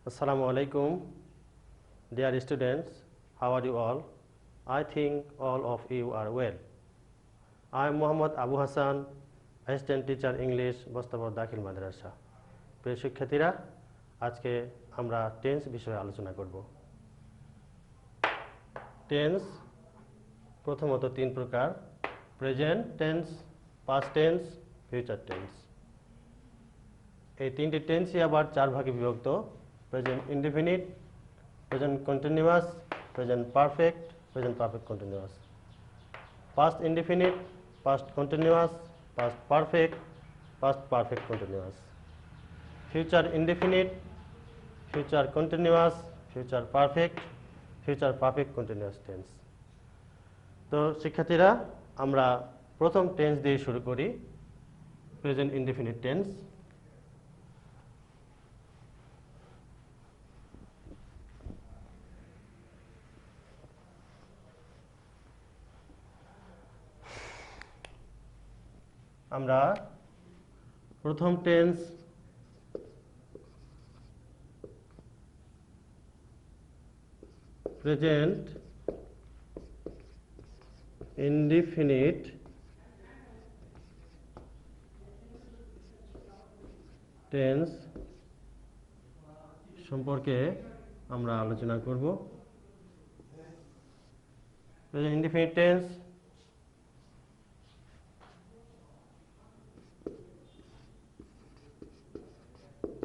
Assalamu alaikum, dear students. How are you all? I think all of you are well. I am Muhammad Abu Hassan, Assistant Teacher English, Mostafa Dakhil Madrasa. প্রিয় শিক্ষার্থীরা, আজকে আমরা tense বিষয়ে আলোচনা করব। Tense প্রথমত তিন প্রকার: present tense, past tense, future tense. এই তিনটি টেন্সই আবার চার ভাগে বিভক্ত: present indefinite, present continuous, present perfect, present perfect continuous. Past indefinite, past continuous, past perfect, past perfect continuous. Future indefinite, future continuous, future perfect, future perfect continuous tense. তো শিক্ষার্থীরা, আমরা প্রথম টেন্স দিয়ে শুরু করি, প্রেজেন্ট ইনডিফিনিট টেন্স। আমরা প্রথম tense present indefinite tense সম্পর্কে আমরা আলোচনা করব। প্রেজেন্ট ইনডিফিনিট টেন্স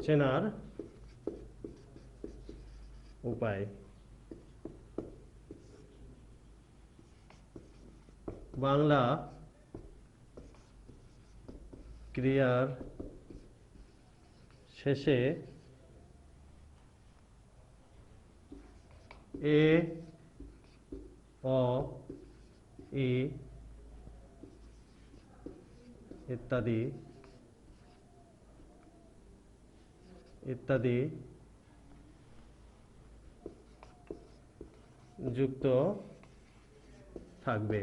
চেনার উপায়। বাংলা ক্রিয়ার শেষে এ, অ, ই ইত্যাদি ইত্যাদি যুক্ত থাকবে।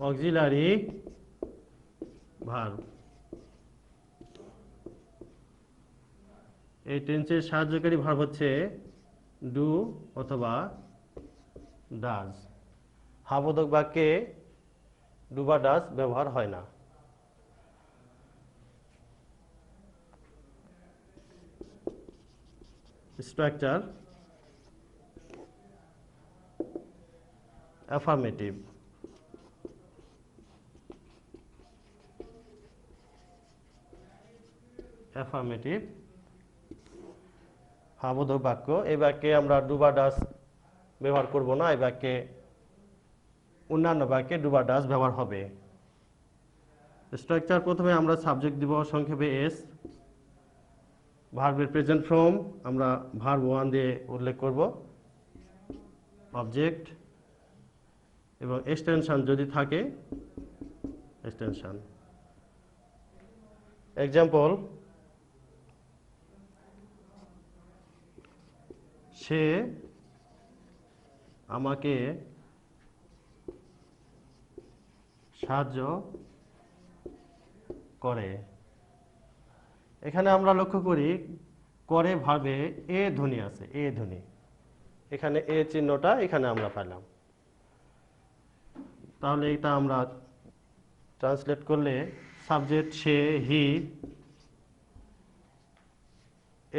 Auxiliary verb. এই টেন্সের সাহায্যকারী ভার্ব হচ্ছে ডু অথবা ডাজ। হাবোধক বাক্যে ডু বা ডাজ ব্যবহার হয় না। Structure: affirmative. অ্যাফার্মেটিভ হাবোধক বাক্য। এই বাক্যে আমরা ডু বা ডাজ ব্যবহার করব না। এই বাক্যে অন্যান্য বাক্যে ডু বা ডাজ ব্যবহার হবে। স্ট্রাকচার: প্রথমে আমরা সাবজেক্ট দিব সংক্ষেপে এস। ভার্বের প্রেজেন্ট ফর্ম আমরা ভার্ব ওয়ান দিয়ে উল্লেখ করব, অবজেক্ট, এবং এক্সটেনশন যদি থাকে এক্সটেনশন। এক্সাম্পল: সে আমাকে সাহায্য করে। এখানে আমরা লক্ষ্য করি করে ভার্বে এ ধ্বনি আছে, এ ধ্বনি। এখানে এ চিহ্নটা এখানে আমরা পেলাম। তাহলে এটা আমরা ট্রান্সলেট করলে সাবজেক্ট সে, হি,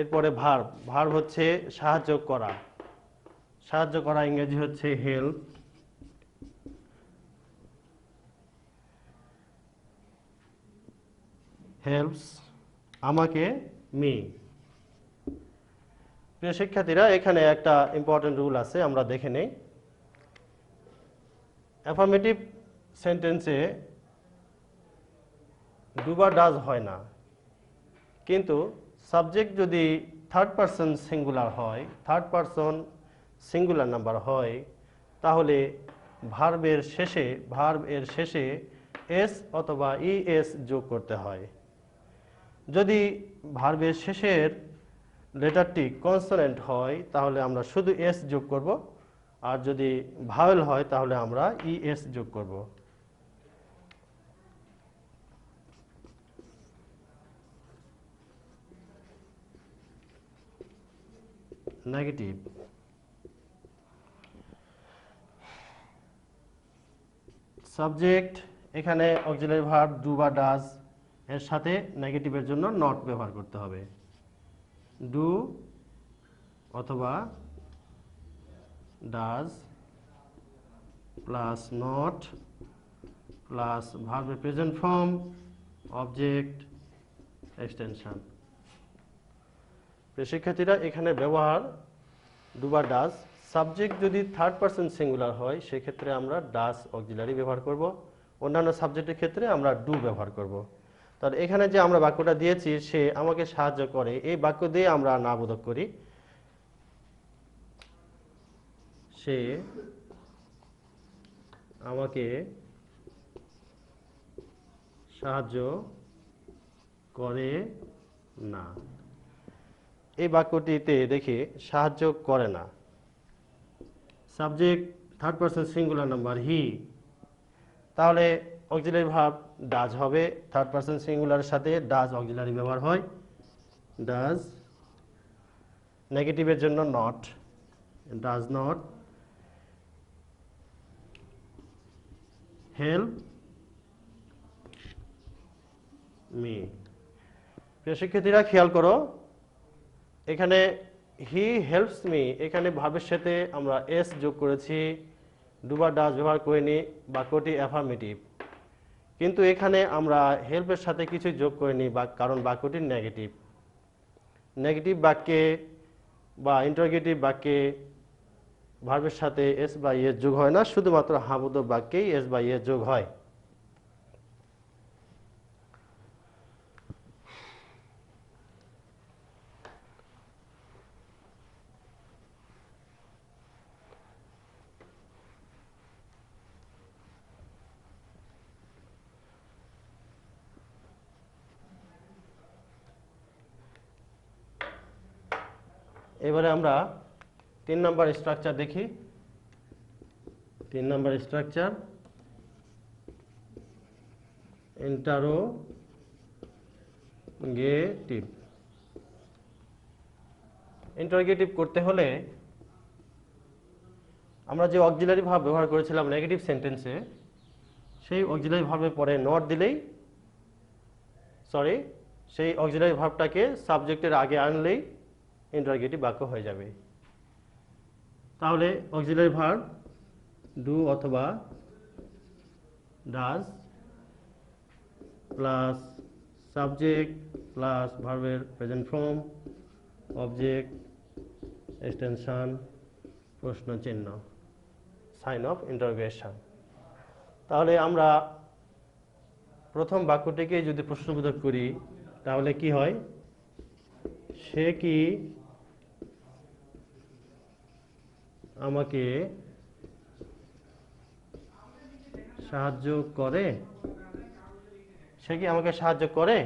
এরপরে ভার্ব। ভার্ব হচ্ছে সাহায্য করা। সাহায্য করা ইংরেজি হচ্ছে হেল্প। হেল্পস আমাকে, মি। প্রিয় শিক্ষার্থীরা, এখানে একটা ইম্পর্টেন্ট রুল আছে, আমরা দেখে নেই। অ্যাফার্মেটিভ সেন্টেন্সে ডু বা ডাজ হয় না, কিন্তু সাবজেক্ট যদি থার্ড পারসন সিঙ্গুলার হয়, থার্ড পারসন সিঙ্গুলার নাম্বার হয়, তাহলে ভার্ব এর শেষে এস অথবা ইএস যোগ করতে হয়। যদি ভার্বের শেষের লেটারটি কনসোনেন্ট হয় তাহলে আমরা শুধু এস যোগ করব, আর যদি ভাওয়েল হয় তাহলে আমরা ইএস যোগ করব। নেগেটিভ। সাবজেক্ট এখানে অক্সিলারি ভার্ব ডু বা ডাজ এর সাথে নেগেটিভের জন্য নট ব্যবহার করতে হবে। ডু অথবা ডাজ প্লাস নট প্লাস ভার্বের প্রেজেন্ট ফর্ম অবজেক্ট এক্সটেনশন। শিক্ষার্থীরা এখানে ব্যবহার ডু বা ডাজ। সাবজেক্ট যদি থার্ড পারসন সিঙ্গুলার হয় সেক্ষেত্রে আমরা ডাজ অক্সিলারি ব্যবহার করব, অন্যান্য সাবজেক্টের ক্ষেত্রে আমরা ডু ব্যবহার করব। তাহলে এখানে যে আমরা বাক্যটা দিয়েছি সে আমাকে সাহায্য করে, এই বাক্য দিয়ে আমরা নাবোধক করি। সে আমাকে সাহায্য করে না। এই বাক্যটিতে দেখি সাহায্য করে না। Subject third person singular number he, তাহলে অক্সিলারি ভার্ব ডাজ হবে। থার্ড পারসন সিঙ্গুলারের সাথে ডাজ অক্সিলারি ব্যবহার হয়। ডাজ নেগেটিভের জন্য not, does not help me. প্রিয় শিক্ষার্থীরা খেয়াল করো, এখানে হি হেল্পস মি, এখানে ভার্বের সাথে আমরা এস যোগ করেছি, ডু বা ডাজ ব্যবহার করিনি, বাক্যটি অ্যাফার্মেটিভ। কিন্তু এখানে আমরা হেল্পের সাথে কিছু যোগ করিনি কারণ বাক্যটি নেগেটিভ। নেগেটিভ বাক্যে বা ইন্টারোগেটিভ বাক্যে ভার্বের সাথে এস বা ইয়েস যোগ হয় না, শুধুমাত্র হাবোধক বাক্যেই এস বা ইয়েস যোগ হয়। এবারে আমরা 3 নম্বর স্ট্রাকচার দেখি। 3 নম্বর স্ট্রাকচার ইন্টারোগেটিভ। ইন্টারোগেটিভ করতে হলে আমরা যে অক্সিলারি ভার্ব ব্যবহার করেছিলাম নেগেটিভ সেন্টেন্সে, সেই অক্সিলারি ভার্বের পরে নট দিলেই, সেই অক্সিলারি ভার্বটাকে সাবজেক্টের আগে আনলেই ইন্টারোগেটিভ বাক্য হয়ে যাবে। তাহলে অক্সিলারি ভার্ব ডু অথবা ডাজ প্লাস সাবজেক্ট প্লাস ভার্বের প্রেজেন্ট ফর্ম অবজেক্ট এক্সটেনশন প্রশ্ন চিহ্ন, সাইন অফ ইন্টারোগেশন। তাহলে আমরা প্রথম বাক্যটিকে যদি প্রশ্নবোধক করি তাহলে কি হয়? সে কি আমাকে সাহায্য করে? সে কি আমাকে সাহায্য করে?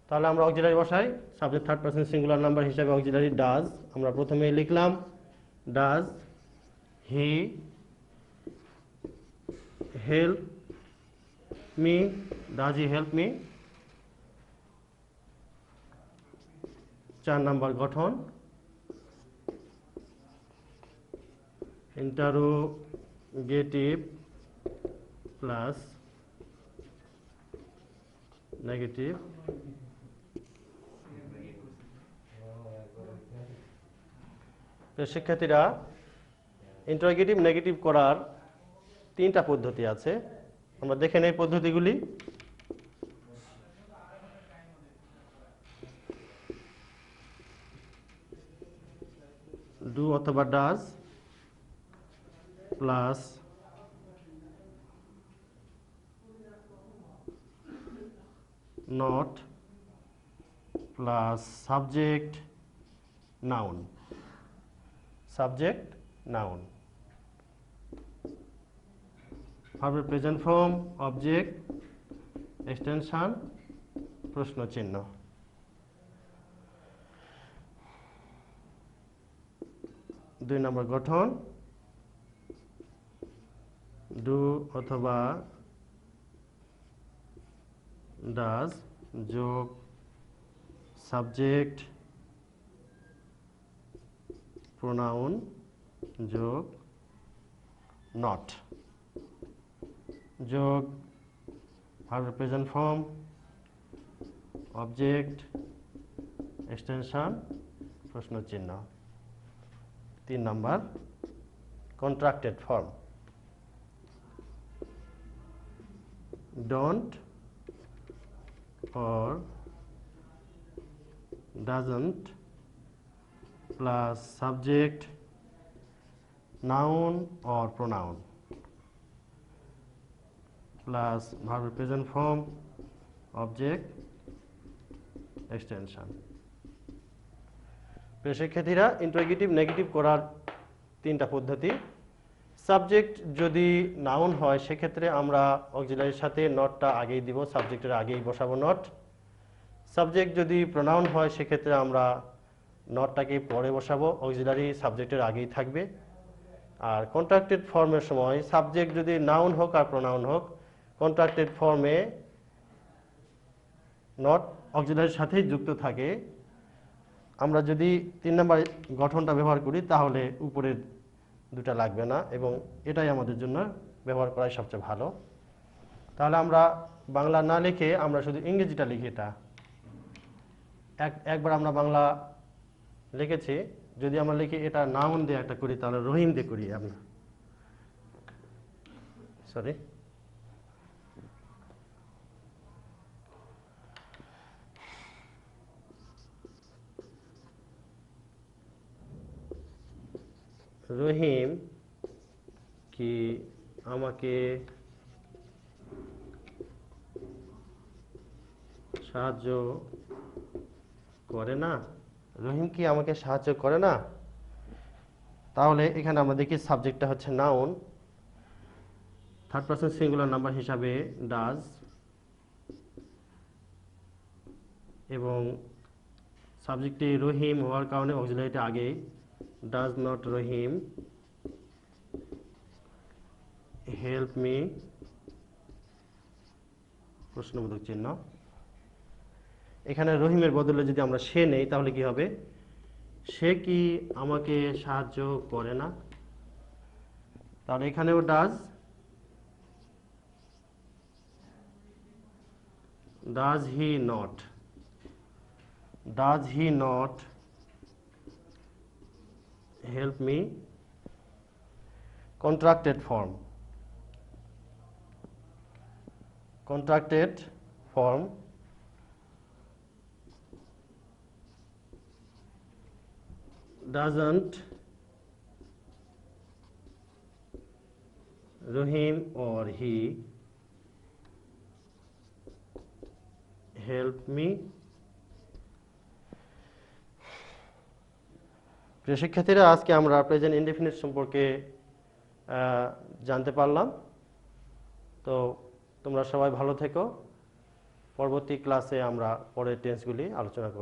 তাহলে আমরা অক্সিলারি বসাই। Subject third person singular number হিসাবে অক্সিলারি ডাজ আমরা প্রথমেই লিখলাম। Does he help me? Does he help me? 4 নম্বর গঠন ইন্টারোগেটিভ প্লাস নেগেটিভ। শিক্ষার্থীরা ইন্টারোগেটিভ নেগেটিভ করার 3টা পদ্ধতি আছে, আমরা দেখে নেই পদ্ধতিগুলি। ডু অথবা does plus not plus subject noun. Subject noun ভার্বের প্রেজেন্ট ফর্ম অবজেক্ট এক্সটেনশন প্রশ্ন চিহ্ন। 2 নম্বর গঠন ডু অথবা ডাজ যোগ সাবজেক্ট প্রোনাউন যোগ নট যোগ ভার্বের প্রেজেন্ট ফর্ম অবজেক্ট এক্সটেনশন প্রশ্ন চিহ্ন। 3 number contracted form don't or doesn't plus subject noun or pronoun plus verb present form object extension। প্রিয় শিক্ষার্থীরা, ইন্টারোগেটিভ নেগেটিভ করার 3টা পদ্ধতি। সাবজেক্ট যদি নাউন হয় সেক্ষেত্রে আমরা অক্সিলারির সাথে নটটা আগেই দিব, সাবজেক্টের আগেই বসাবো নট। সাবজেক্ট যদি প্রোনাউন হয় সেক্ষেত্রে আমরা নটটাকে পরে বসাবো, অক্সিলারি সাবজেক্টের আগেই থাকবে। আর কন্ট্রাক্টেড ফর্মের সময় সাবজেক্ট যদি নাউন হোক আর প্রোনাউন হোক, কন্ট্রাক্টেড ফর্মে নট অক্সিলারির সাথেই যুক্ত থাকে। আমরা যদি 3 নম্বর গঠনটা ব্যবহার করি তাহলে উপরের 2টা লাগবে না এবং এটাই আমাদের জন্য ব্যবহার করাই সবচেয়ে ভালো। তাহলে আমরা বাংলা না লিখে আমরা শুধু ইংরেজিটা লিখি। এটা একবার আমরা বাংলা লিখেছি, যদি আমরা লিখি এটা নাউন দিয়ে একটা করি তাহলে রহিম দিয়ে করি আমরা, সরি রহিম কি আমাকে সাহায্য করে না, রহিম কি আমাকে সাহায্য করে না। তাহলে এখানে আমরা দেখি সাবজেক্টটা হচ্ছে noun, third person singular number হিসাবে ডাজ, এবং সাবজেক্টে রহিম হওয়ার কারণে অক্সিলারিটা আগে, does not Rahim help me প্রশ্নবোধক চিহ্ন। এখানে রহিমের বদলে যদি আমরা সে নেই তাহলে কি হবে, সে কি আমাকে সাহায্য করে না। তাহলে এখানেও does he not help me contracted form doesn't Rahim or he help me। প্রিয় শিক্ষার্থীরা, আজকে আমরা প্রেজেন্ট ইনডেফিনিট সম্পর্কে জানতে পারলাম। তো তোমরা সবাই ভালো থেকো। পরবর্তী ক্লাসে আমরা পরের টেন্সগুলি আলোচনা করব।